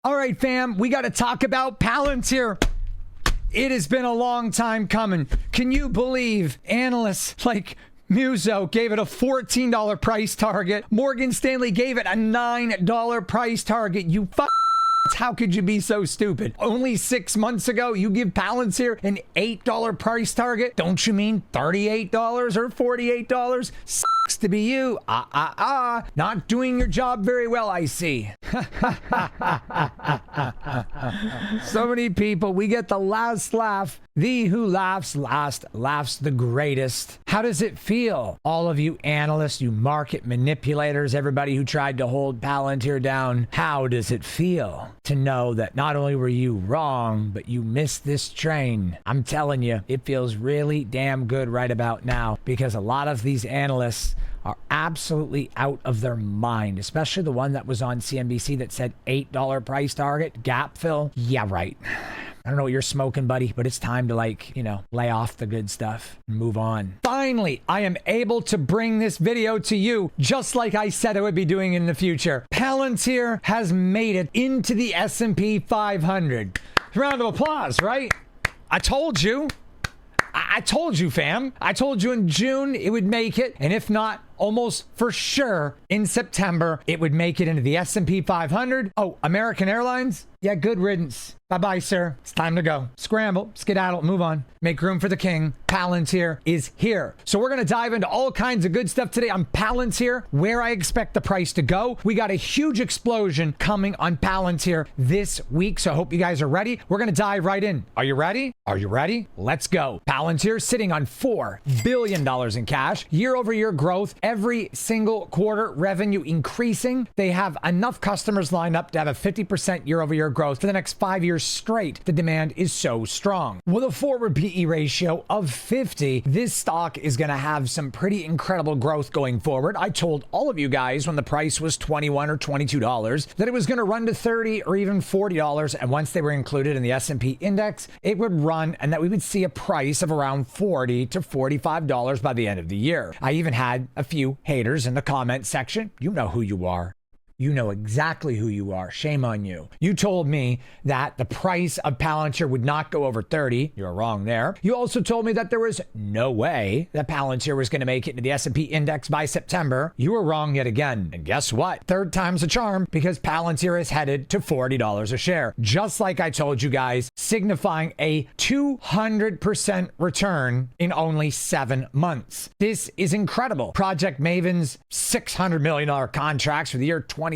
All right, fam, we got to talk about Palantir. It has been a long time coming. Can you believe analysts like Muso gave it a $14 price target? Morgan Stanley gave it a $9 price target. You how could you be so stupid? Only 6 months ago, you give Palantir an $8 price target. Don't you mean $38 or $48? Sucks to be you. Not doing your job very well, I see. So many people, we get the last laugh. The who laughs last laughs the greatest. How does it feel? All of you analysts, you market manipulators, everybody who tried to hold Palantir down, how does it feel to know that not only were you wrong, but you missed this train? I'm telling you, it feels really damn good right about now, because a lot of these analysts are absolutely out of their mind, especially the one that was on CNBC that said $8 price target, gap fill. Yeah, right. I don't know what you're smoking, buddy, but it's time to, lay off the good stuff and move on. Finally, I am able to bring this video to you just like I said I would be doing in the future. Palantir has made it into the S&P 500. Round of applause, right? I told you. I told you, fam. I told you in June it would make it, and if not, almost for sure in September, it would make it into the S&P 500. Oh, American Airlines? Yeah, good riddance. Bye-bye, sir. It's time to go. Scramble, skedaddle, move on. Make room for the king. Palantir is here. So we're going to dive into all kinds of good stuff today on Palantir, where I expect the price to go. We got a huge explosion coming on Palantir this week, so I hope you guys are ready. We're going to dive right in. Are you ready? Are you ready? Let's go. Palantir sitting on $4 billion in cash. Year-over-year growth. Every single quarter, revenue increasing. They have enough customers lined up to have a 50% year-over-year growth for the next 5 years straight. The demand is so strong. With a forward PE ratio of 50, this stock is going to have some pretty incredible growth going forward. I told all of you guys when the price was $21 or $22 that it was going to run to $30 or even $40, and once they were included in the S&P index, it would run, and that we would see a price of around $40 to $45 by the end of the year. I even had a few haters in the comment section. You know who you are. You know exactly who you are. Shame on you. You told me that the price of Palantir would not go over 30. You're wrong there. You also told me that there was no way that Palantir was going to make it into the S&P index by September. You were wrong yet again. And guess what? Third time's a charm, because Palantir is headed to $40 a share. Just like I told you guys, signifying a 200% return in only 7 months. This is incredible. Project Maven's $600 million contracts for the year 2029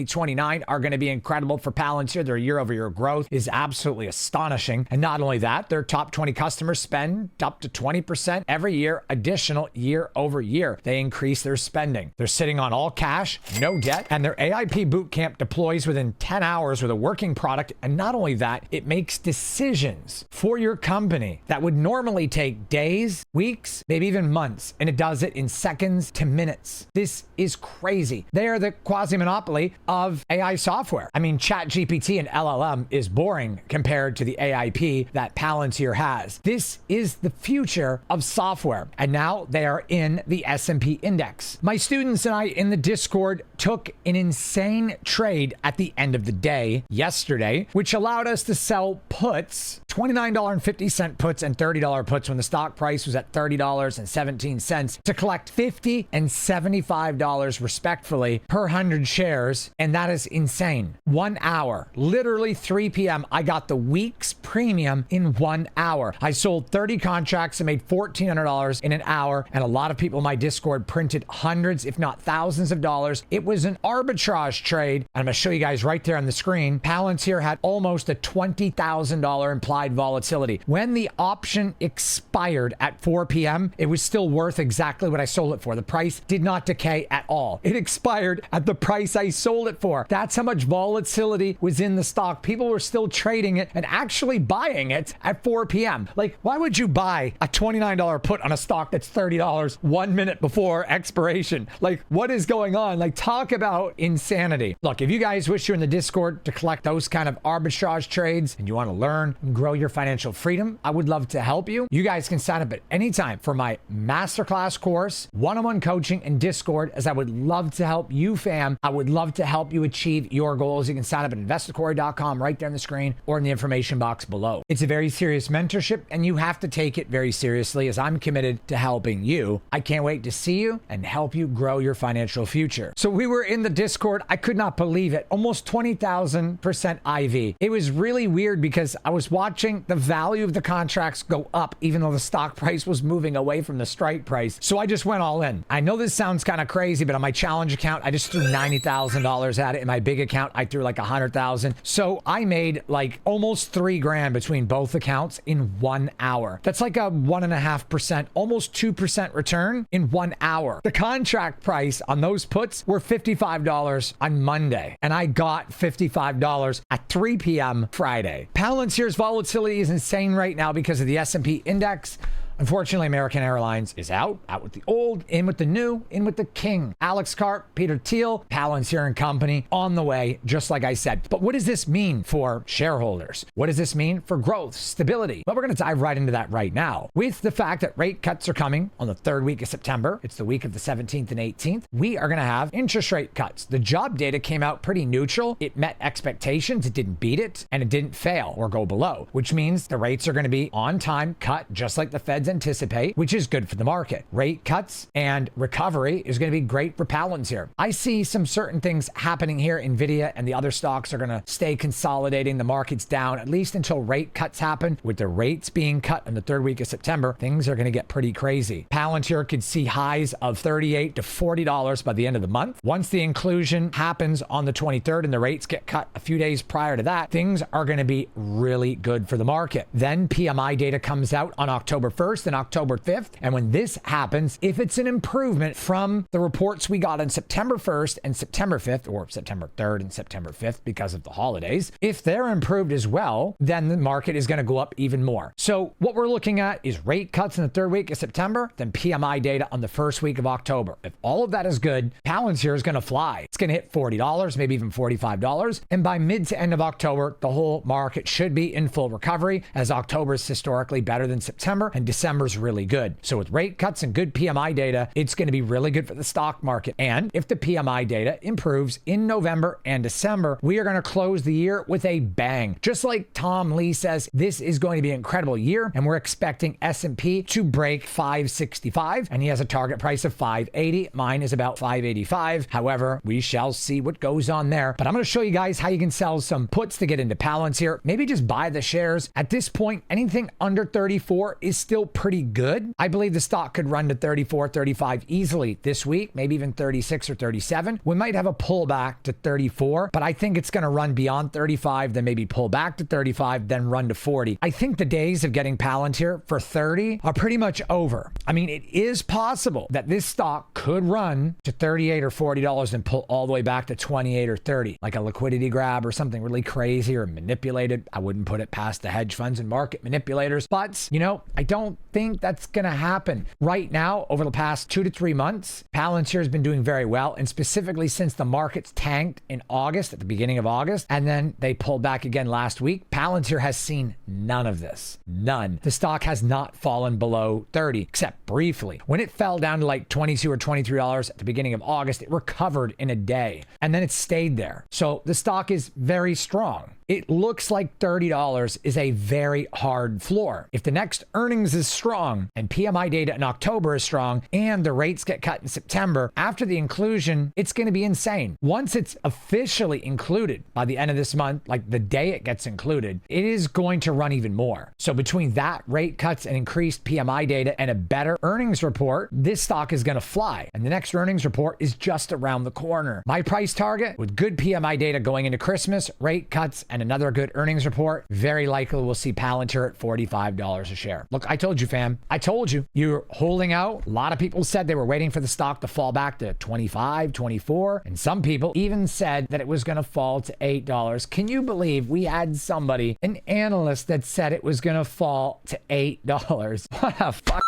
are going to be incredible for Palantir. Their year-over-year growth is absolutely astonishing. And not only that, their top 20 customers spend up to 20% every year additional year-over-year. They increase their spending. They're sitting on all cash, no debt, and their AIP bootcamp deploys within 10 hours with a working product. And not only that, it makes decisions for your company that would normally take days, weeks, maybe even months, and it does it in seconds to minutes. This is crazy. They are the quasi-monopoly of AI software. I mean, ChatGPT and LLM is boring compared to the AIP that Palantir has. This is the future of software, and now they are in the S&P index. My students and I in the Discord took an insane trade at the end of the day yesterday, which allowed us to sell puts, $29.50 puts and $30 puts when the stock price was at $30.17, to collect $50 and $75 respectfully per 100 shares. And that is insane. 1 hour, literally 3 p.m. I got the week's premium in 1 hour. I sold 30 contracts and made $1,400 in an hour. And a lot of people in my Discord printed hundreds, if not thousands of dollars. It was an arbitrage trade. And I'm going to show you guys right there on the screen. Palantir had almost a $20,000 implied volatility. When the option expired at 4 p.m., it was still worth exactly what I sold it for. The price did not decay at all. It expired at the price I sold it for. That's how much volatility was in the stock. People were still trading it and actually buying it at 4 p.m. Like, why would you buy a $29 put on a stock that's $30 1 minute before expiration? Like, what is going on? Like, talk about insanity. Look, if you guys wish you're in the Discord to collect those kind of arbitrage trades and you want to learn and grow your financial freedom. I would love to help you. You guys can sign up at any time for my masterclass course, one-on-one coaching, and Discord, as I would love to help you, fam. I would love to help you achieve your goals. You can sign up at investorcorey.com right there on the screen or in the information box below. It's a very serious mentorship, and you have to take it very seriously, as I'm committed to helping you. I can't wait to see you and help you grow your financial future. So we were in the Discord. I could not believe it. Almost 20,000% IV. It was really weird because I was watching the value of the contracts go up, even though the stock price was moving away from the strike price. So I just went all in. I know this sounds kind of crazy, but on my challenge account, I just threw $90,000 at it. In my big account, I threw like 100,000. So I made like almost $3,000 between both accounts in 1 hour. That's like a 1.5%, almost 2% return in 1 hour. The contract price on those puts were $55 on Monday, and I got $55 at 3 p.m. Friday. Palantir's volatility is insane right now because of the S&P index. Unfortunately, American Airlines is out with the old, in with the new, in with the king. Alex Karp, Peter Thiel, Palantir and company on the way, just like I said. But what does this mean for shareholders? What does this mean for growth, stability? Well, we're going to dive right into that right now. With the fact that rate cuts are coming on the 3rd week of September, it's the week of the 17th and 18th, we are going to have interest rate cuts. The job data came out pretty neutral. It met expectations. It didn't beat it, and it didn't fail or go below, which means the rates are going to be on time cut, just like the Fed's anticipate, which is good for the market. Rate cuts and recovery is going to be great for Palantir. I see some certain things happening here. Nvidia and the other stocks are going to stay consolidating. The market's down at least until rate cuts happen. With the rates being cut in the 3rd week of September, things are going to get pretty crazy. Palantir could see highs of $38 to $40 by the end of the month. Once the inclusion happens on the 23rd and the rates get cut a few days prior to that, things are going to be really good for the market. Then PMI data comes out on October 1st and October 5th. And when this happens, if it's an improvement from the reports we got on September 1st and September 5th, or September 3rd and September 5th because of the holidays, if they're improved as well, then the market is going to go up even more. So what we're looking at is rate cuts in the 3rd week of September, then PMI data on the 1st week of October. If all of that is good, Palantir is going to fly. It's going to hit $40, maybe even $45. And by mid to end of October, the whole market should be in full recovery, as October is historically better than September and December's really good. So with rate cuts and good PMI data, it's going to be really good for the stock market. And if the PMI data improves in November and December, we are going to close the year with a bang. Just like Tom Lee says, this is going to be an incredible year, and we're expecting S&P to break 565, and he has a target price of 580. Mine is about 585. However, we shall see what goes on there. But I'm going to show you guys how you can sell some puts to get into Palantir. Maybe just buy the shares. At this point, anything under 34 is still pretty good. I believe the stock could run to 34, 35 easily this week, maybe even 36 or 37. We might have a pullback to 34, but I think it's going to run beyond 35, then maybe pull back to 35, then run to 40. I think the days of getting Palantir for 30 are pretty much over. I mean, it is possible that this stock could run to 38 or $40 and pull all the way back to 28 or 30, like a liquidity grab or something really crazy or manipulated. I wouldn't put it past the hedge funds and market manipulators, but I don't think that's going to happen. Right now, over the past 2 to 3 months, Palantir has been doing very well, and specifically since the markets tanked in August, at the beginning of August, and then they pulled back again last week, Palantir has seen none of this. None. The stock has not fallen below 30, except briefly. When it fell down to like $22 or $23 at the beginning of August, it recovered in a day, and then it stayed there. So the stock is very strong. It looks like $30 is a very hard floor. If the next earnings is strong and PMI data in October is strong and the rates get cut in September, after the inclusion, it's going to be insane. Once it's officially included by the end of this month, like the day it gets included, it is going to run even more. So between that, rate cuts and increased PMI data and a better earnings report, this stock is going to fly. And the next earnings report is just around the corner. My price target, with good PMI data going into Christmas, rate cuts, and another good earnings report, very likely we'll see Palantir at $45 a share. Look, I told you, fam. I told you. You're holding out. A lot of people said they were waiting for the stock to fall back to 25, 24, and some people even said that it was going to fall to $8. Can you believe we had somebody, an analyst, that said it was going to fall to $8? What a fuck.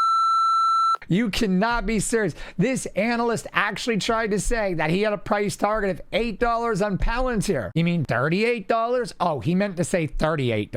You cannot be serious. This analyst actually tried to say that he had a price target of $8 on Palantir. You mean $38? Oh, he meant to say $38.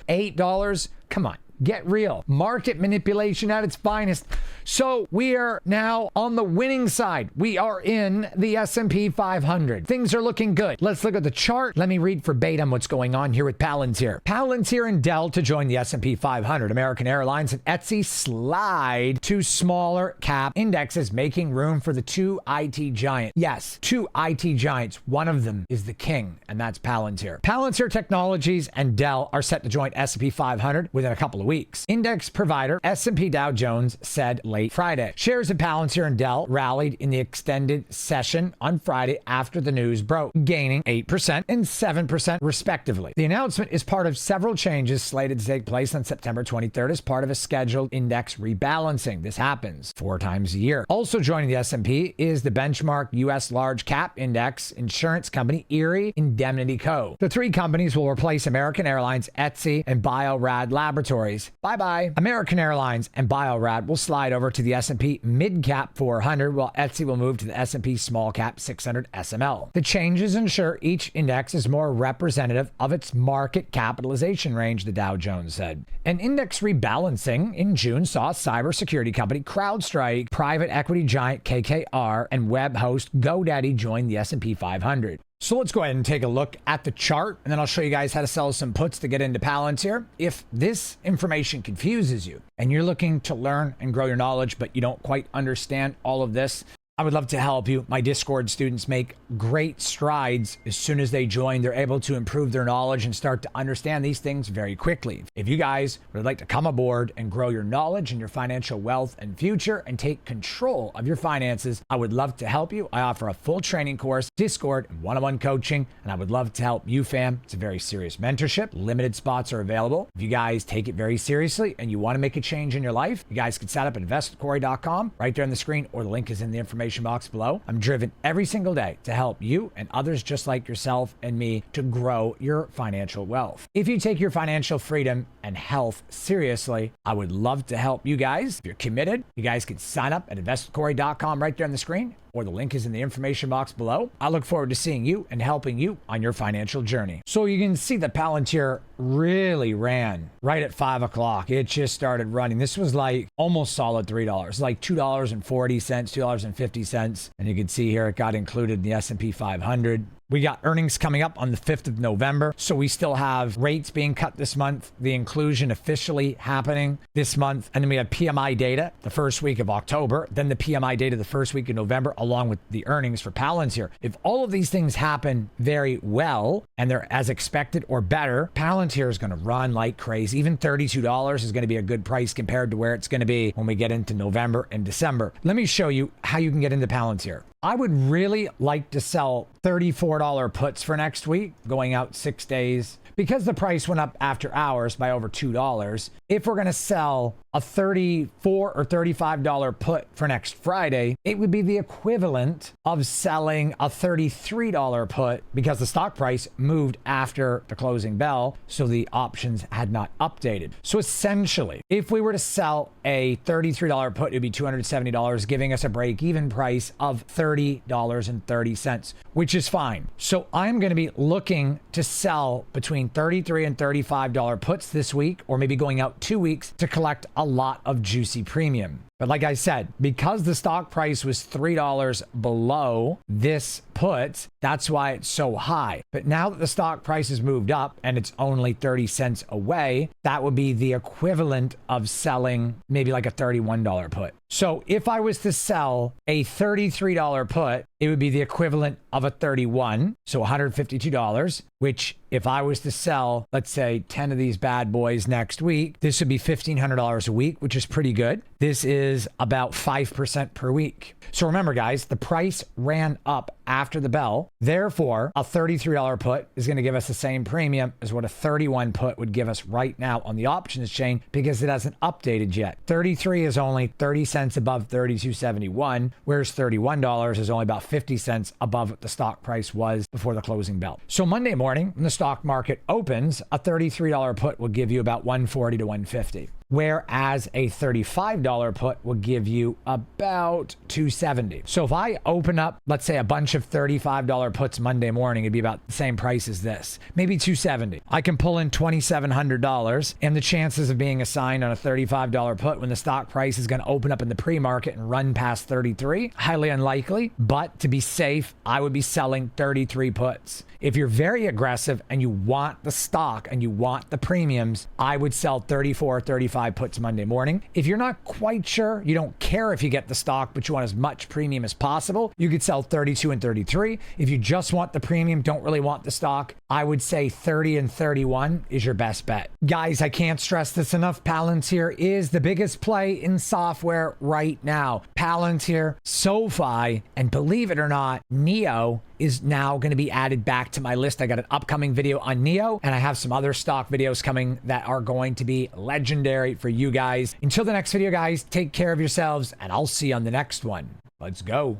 $8? Come on. Get real. Market manipulation at its finest. So we are now on the winning side. We are in the S&P 500. Things are looking good. Let's look at the chart. Let me read verbatim what's going on here with Palantir. Palantir and Dell to join the S&P 500. American Airlines and Etsy slide to smaller cap indexes, making room for the two IT giants. Yes, two IT giants. One of them is the king, and that's Palantir. Palantir Technologies and Dell are set to join S&P 500 within a couple of weeks. Index provider S&P Dow Jones said late Friday. Shares of Palantir and Dell rallied in the extended session on Friday after the news broke, gaining 8% and 7% respectively. The announcement is part of several changes slated to take place on September 23rd as part of a scheduled index rebalancing. This happens 4 times a year. Also joining the S&P is the benchmark U.S. large cap index insurance company Erie Indemnity Co. The 3 companies will replace American Airlines, Etsy, and Bio-Rad Laboratories. Bye-bye. American Airlines and Bio-Rad will slide over to the S&P Mid-Cap 400, while Etsy will move to the S&P Small Cap 600 SML. The changes ensure each index is more representative of its market capitalization range, the Dow Jones said. An index rebalancing in June saw cybersecurity company CrowdStrike, private equity giant KKR, and web host GoDaddy join the S&P 500. So let's go ahead and take a look at the chart, and then I'll show you guys how to sell some puts to get into Palantir. If this information confuses you and you're looking to learn and grow your knowledge, but you don't quite understand all of this, I would love to help you. My Discord students make great strides. As soon as they join, they're able to improve their knowledge and start to understand these things very quickly. If you guys would like to come aboard and grow your knowledge and your financial wealth and future and take control of your finances, I would love to help you. I offer a full training course, Discord, and one-on-one coaching, and I would love to help you, fam. It's a very serious mentorship. Limited spots are available. If you guys take it very seriously and you want to make a change in your life, you guys can sign up at investwithcorey.com right there on the screen, or the link is in the information box below. I'm driven every single day to help you and others just like yourself and me to grow your financial wealth. If you take your financial freedom and health seriously, I would love to help you guys. If you're committed, you guys can sign up at investwithcorey.com right there on the screen, or the link is in the information box below. I look forward to seeing you and helping you on your financial journey. So you can see that Palantir really ran right at 5 o'clock. It just started running. This was like almost solid $3, like $2.40, $2.50. And you can see here it got included in the S&P 500. We got earnings coming up on the 5th of November. So we still have rates being cut this month, the inclusion officially happening this month. And then we have PMI data the first week of October, then the PMI data the first week of November, along with the earnings for Palantir. If all of these things happen very well and they're as expected or better, Palantir is going to run like crazy. Even $32 is going to be a good price compared to where it's going to be when we get into November and December. Let me show you how you can get into Palantir. I would really like to sell $34 puts for next week, going out 6 days. Because the price went up after hours by over $2, if we're going to sell a $34 or $35 put for next Friday, it would be the equivalent of selling a $33 put because the stock price moved after the closing bell, so the options had not updated. So essentially, if we were to sell a $33 put, it would be $270, giving us a break-even price of $30.30, which is fine. So I'm going to be looking to sell between $33 and $35 puts this week, or maybe going out 2 weeks to collect a lot of juicy premium. But like I said, because the stock price was $3 below this put, that's why it's so high. But now that the stock price has moved up and it's only 30 cents away, that would be the equivalent of selling maybe like a $31 put. So if I was to sell a $33 put, it would be the equivalent of a $31, so $152, which if I was to sell, let's say 10 of these bad boys next week, this would be $1,500 a week, which is pretty good. This is about 5% per week. So remember, guys, the price ran up after the bell. Therefore, a $33 put is going to give us the same premium as what a 31 put would give us right now on the options chain because it hasn't updated yet. 33 is only 30 cents above 32.71, whereas $31 is only about 50 cents above what the stock price was before the closing bell. So Monday morning, when the stock market opens, a $33 put will give you about $140 to $150. whereas a $35 put will give you about $270. So if I open up, let's say, a bunch of $35 puts Monday morning, it'd be about the same price as this, maybe $270. I can pull in $2,700, and the chances of being assigned on a $35 put when the stock price is going to open up in the pre-market and run past 33, highly unlikely. But to be safe, I would be selling 33 puts. If you're very aggressive and you want the stock and you want the premiums, I would sell 34 or 35 puts Monday morning. If you're not quite sure, you don't care if you get the stock, but you want as much premium as possible, you could sell 32 and 33. If you just want the premium, don't really want the stock, I would say 30 and 31 is your best bet. Guys, I can't stress this enough. Palantir is the biggest play in software right now. Palantir, SoFi, and believe it or not, NEO is now going to be added back to my list. I got an upcoming video on NEO, and I have some other stock videos coming that are going to be legendary for you guys. Until the next video, guys, take care of yourselves, and I'll see you on the next one. Let's go.